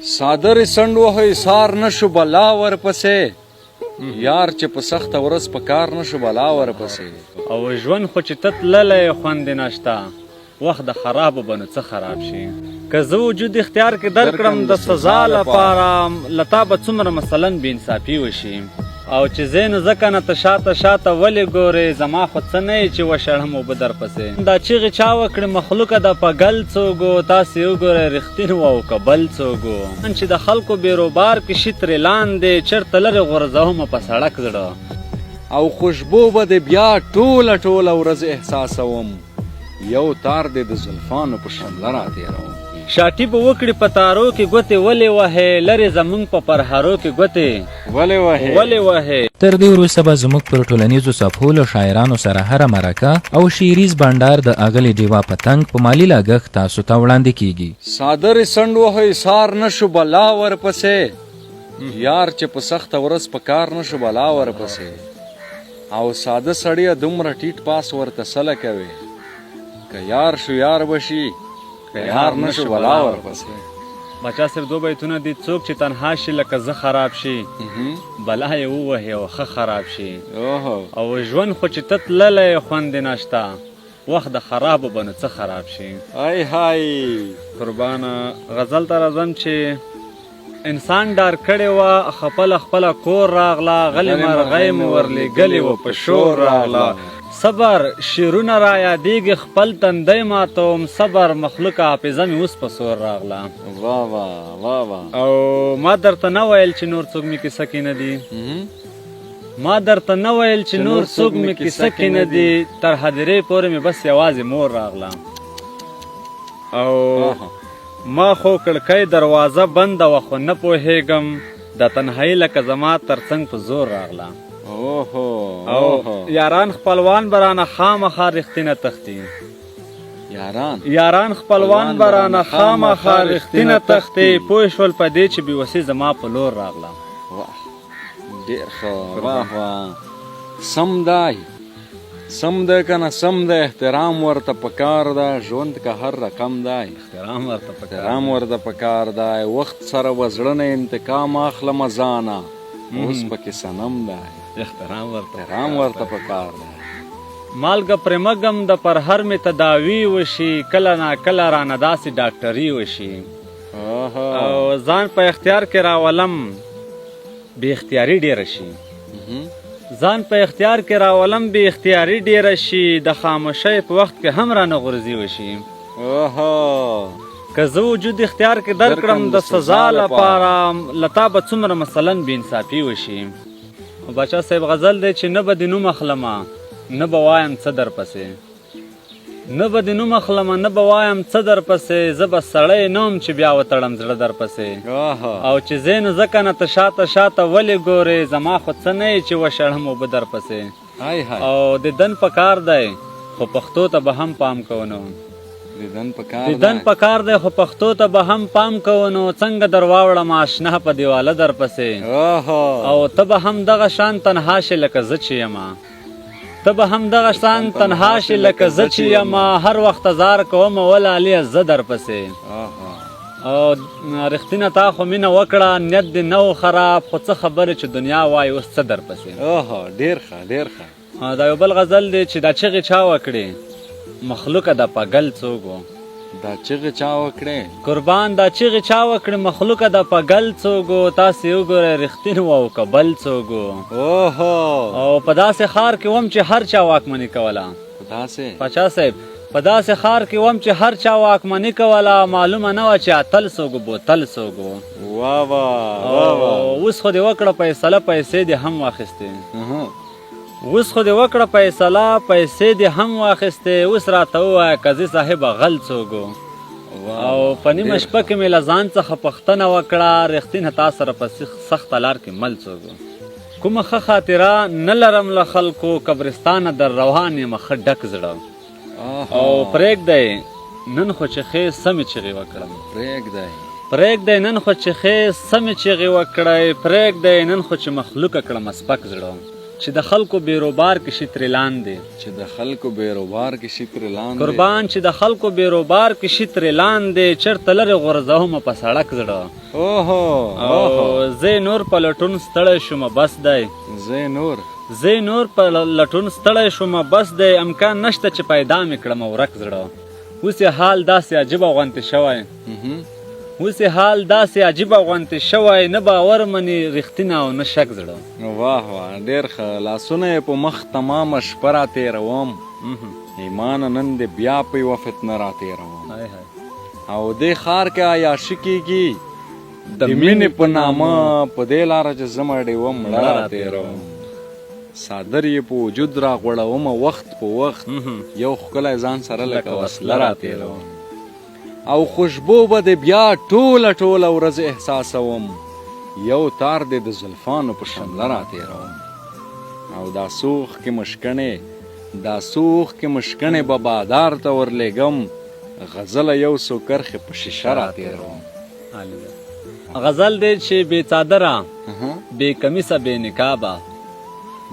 صادر سند وهي سار نشو بلا ورپسې یار چې په سخته ورځ په کار نشو بلا ورپسې او ژوند خو چې تتللی خوند نشته وخت د خرابو به نو څه خراب شي که زه وجود اختیار کې درکړم د سزا لپاره لتا به څومره مثلا بې انصافي وشي او چې زه نو ځکه نه ته شاته ولې ګورې زما خو څه نه یې چې وشړم اوبه درپسې دا چیغې چا وکړې مخلوقه د په ګل څوک و تاسې وګورئ رښتین و او که بل څوک و چې د خلکو بېروبار کې شي ترې لاندې چېرته لرې غورځومه په سړک زړه او خوشبو به د بیا ټوله ورځ احساسوم یو تار دې د زلفانو په شمله راتېروم شاټي به وکړي په تارو کې ګوتې ولې وهې لرې زمونږ په پرهارو کې ګوتې ولې وهې تر دې وروسته به زموږ پر ټولنیزو صفحو له شاعرانو سره هره مرکه او شعریز بنډار د اغلې ډیوا پتنګ په مالي لګښت تاسو ته وړاندې کیږي صادر سند وهي سار نشو بلا ورپسې یار چې په سخته ورځ په کار نشو بلا ورپسې او ساده سړی دومره ټیټ پاس ورته سله کوي که یار شو یار بشي که یار نشو بلا ورپسې بچا صرف دو بیتونه دي څوک چې تنها شي لکه زه خراب شي بلا یې ووهي او ښه خراب شي او ژوند خو چې تتللی خوند نشته وخت د خرابو به نو څه خراب شي های قربانه غزل ته راځم چې انسان ډار کړی وه خپله کور راغله غلې مرغۍ مې ورلېږلې وه په شور راغله صبر شیرونه را یادېږي خپل تندی ماتوم صبر مخلوقه حافظه مې اوس په سور راغله او ما درته نه ویل چې نور څوک مې کیسه کې نه دي ما درته نه ویل چې نور څوک مې کیسه کې نه دي تر هدیرې پورې مې بس یوازې مور راغله او ما خو کړکۍ دروازه بنده وه خو نه پوهېږم د تنهایي لکه زما تر څنګ په زور راغله او یاران خپلوان برانه خامخا رښتینه تښتي یاران خپلوان برانه خامخا رښتینه تښتي پوه شول په دې چې بېوسي زما په لور راغله ډېر ښه سم ده کنه سم ده احترام ورته پکار ده ژوند که هر رقم دی احترام ورته پکار دی وخت سره وزړه نه انتقام اخلم ځانه اوس پکې صنم دی احترام ورته پکار دی مالګه پرې مګم د پرهر مې تداوي وشي کله ناکله رانه داسې ډاکټري وشي او ځان په اختیار کې راولم بې اختیاري ډېره شي ځان په اختیار کې راولم بې اختیاري ډېره شي د خاموشۍ په وخت کې هم رانه غورځي وشي که زه وجود اختیار کې درکړم د سزا لپاره لتا به څومره مثلا بې انصافي وشي بچا صاحب غزل دی چې نه به د نوم اخلمه نه به وایم څه درپسې نه به د نوم اخلمه نه به وایم څه درپسې زه به سړی نه وم چې بیا وتړم زړه درپسې او چې زه نو ځکه نه ته شاته ولې ګورې زما خو څه نه یې چې وشړم اوبه درپسې او د دن په کار دی خو پښتو ته به هم پام کوو دیدن پکار دی خو پښتو ته به هم پام کوو نو څنګه در واوړم آشنا په دیواله درپسې او ته به هم دغه شان تنها شې لکه زه چې یمه ته به هم دغه شان تنها شې لکه زه چې یمه هر وخت ازار کومه ولالې زه درپسې او رښتینه تا خو مینه وکړه نیت دې نه و خراب خو څه خبرې چې دنیا وایي اوس څه درپسې ډېر ښه دا یو بل غزل دی چې دا چغې چا وکړې مخلوقه د پګل څوک دا چغې چا وکړې قربان دا چغې چا وکړې مخلوقه د پګل څوک تاسې وګورئ رښتین و او که بل څوک او په داسې ښار کې وم چې هر چا واکمني کوله پاچا صاحب په داسې ښار کې وم چې هر چا واکمني کوله معلومه نه وه چې اتل څوک بوتل څوک اوس خو دې وکړه فیصله پیسې دې هم واخیستې اوس خو دې وکړه فیصله پیسې دې هم واخیستې اوس راته ووایه قاضي صاحبه غل څوک او په نیمه شپه کې مې له ځان څخه پوښتنه وکړه رښتینه تا سره په سخته لار کې مل څوک کومه ښه خاطره نه لرم له خلکو قبرستانه در روان یم ښه ډک زړه او پرېږدی نن خو چې ښې سمې چغې وکړم پرېږدی نن خو چې ښې سمې چغې وکړی پرېږدی نن خو چې مخلوقه کړم سپک زړه چې د خلکو بیروبار کې شي ترې لاندې چې د خلکو بیروبار کې شي ترې لاندې قربان چې د خلکو بیروبار کې شي ترې لاندې چېرته لرې غورځومه په سړک زړه اوهو او زه نور په لټون ستړی شومه بس دی زه نور په لټون ستړی شومه بس دی امکان نشته چې پیدا مې کړمه ورک زړه اوس یې حال داسې عجیبه غوندې شوی نه باور مني رښتینه او نه شک زړه واه واه ډېر ښه لاسونه یې په مخ تمامه شپه را تېروم ایمانه نن دې بیا په یوه فتنه را تېروم او دې ښار کې عیاشي کېږي د مینې په نامه په دې لاره چې زه مړ ډېوه مړه را تېروم څادر یې په وجود را غوړومه وخت په وخت یو ښکلی ځان سره لکه وسله را تېروم او خوشبو به د بیا ټوله ورځ احساسوم یو تار دې د زلفانو په شمله را تېروم او دا سوخ کې مشکڼې به بادار ته ورلېږم غزله یو څو کرښې په شیشه را تېروم غزل دی چې بې څادره بې کمیسه بې نقابه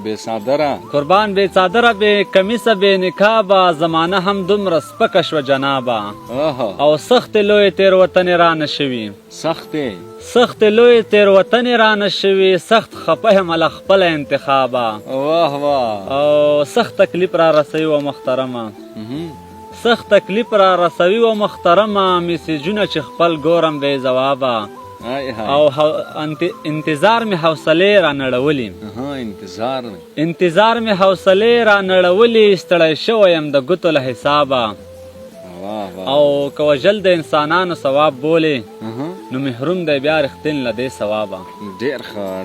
بې څادره قربان بې څادره بې کمیسه بې نقابه زمانه هم دومره سپکه شوه جنابه او سختې لویې تېروتنې رانه شوي سختې لویې تېروتنې رانه شوي سخت خفه یم له خپله انتخابه واه واه او سخت تکلیف را رسوي و محترمه میسیجونه چې خپل ګورم بې ځوابه او انتظار می حوصلې را نړولې ستړی شوی یم د ګوتو له حسابه او که وژل د انسانانو ثواب بولې نو محروم دی بیا رښتین له دې ثوابه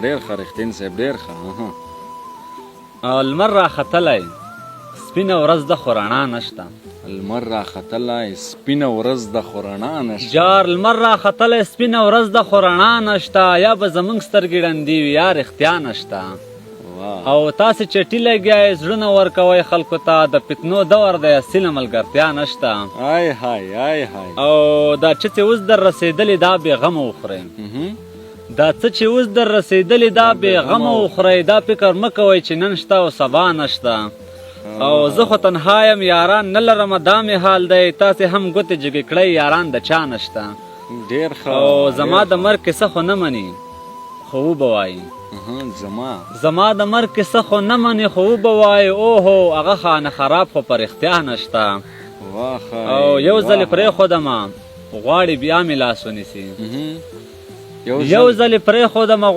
ډېر ښه رښتین صاحب ډېر ښه لمر راختلی سپینه ورځ ده خو رڼا نشته لمر راختلی سپینه ورځ ده خو رڼا نشته جار لمر راختلی سپینه ورځ ده خو رڼا نشته یا به زموږ سترګې ړندې وي یا رښتیا نشته او تاسې چټي لګیایئ زړونه ورکوئ خلکو ته د فتنو دور دی اصیله ملګرتیا نشته او دا چې اوس در رسېدلې دا بېغمه وخورئ دا فکر مه کوئ چې نن شته او سبا نشته او زه خو تنها یم یاران نه لرم دا مې حال دی تاسې هم ګوتې جګې کړئ یاران د چا نشته او زما د مرګ کیسه خو نه مني خو وبه وایي زما د مرګ کیسه خو نه مني خو وبه وایي اوهو هغه خانه خراب خو په رښتیا نشته او یو ځلې پرېښودمه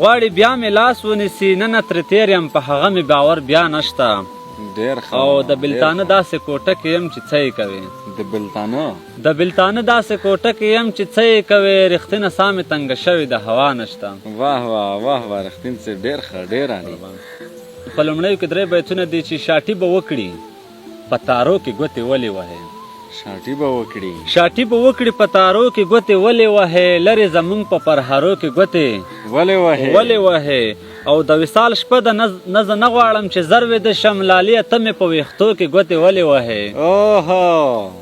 غواړي بیا مې لاس ونیسي نن ترې تېر یم په هغه مې باور بیا نشته او د بلتانه داسې کوټه کې یم چې څه یې کوې رښتینه ساه مې تنګه شوې د هوا نشته رښتین صاحب ډېر ښه ډېر اړین په لومړیو کې 3 بیتونه دي چې شاټي به وکړي په تارو کې ګوتې ولې وهې شاټي به وکړي په تارو کې ګوتې ولې وهې لرې زمونږ په پرهارو کې ګوتې ولې وهې او د وصال شپه د نزه نه غواړم چې زر ویده شم لاليه ته مې په ویښتو کې ګوتې ولې وهې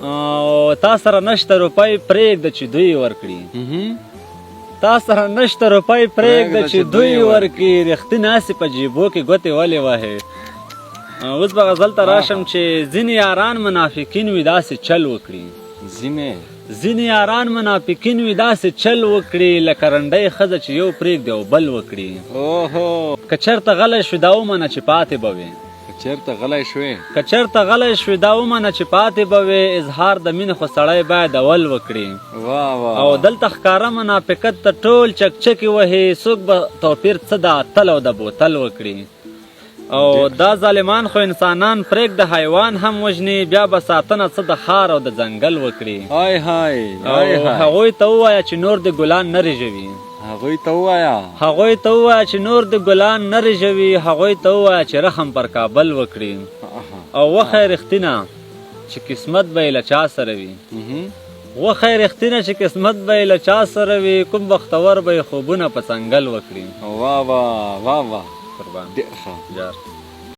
او تا سره نشته روپۍ پرېږده چې دوی ورکړي رښتینې هسې په جیبو کې ګوتې ولې وهې اوس به غزل ته راشم چې ځینې یاران منافقین وي داسې چل وکړي لکه رنډۍ ښځه چې یو پرېږدي او بل وکړي که چېرته غلی شوې دا ومنه چې پاتې به وې اظهار د مینې خو سړی باید اول وکړي او دلته ښکاره منافقت ته ټول چکچکې وهي څوک به توپیر څه د اتل او د بوتل وکړي او دا ظالمان خو انسانان پرېږده حیوان هم وژني بیا به ساتنه څه د ښار او د ځنګل وکړي او هغوی ته ووایه چې نور د ګلان نه رژوي هغوی ته ووایه چې رحم پر کابل وکړي او وښیه رښتینه چې قسمت به یې له چا سره وي کوم بختور به یې خوبونه په څنګل وکړي قربان ډېر ښه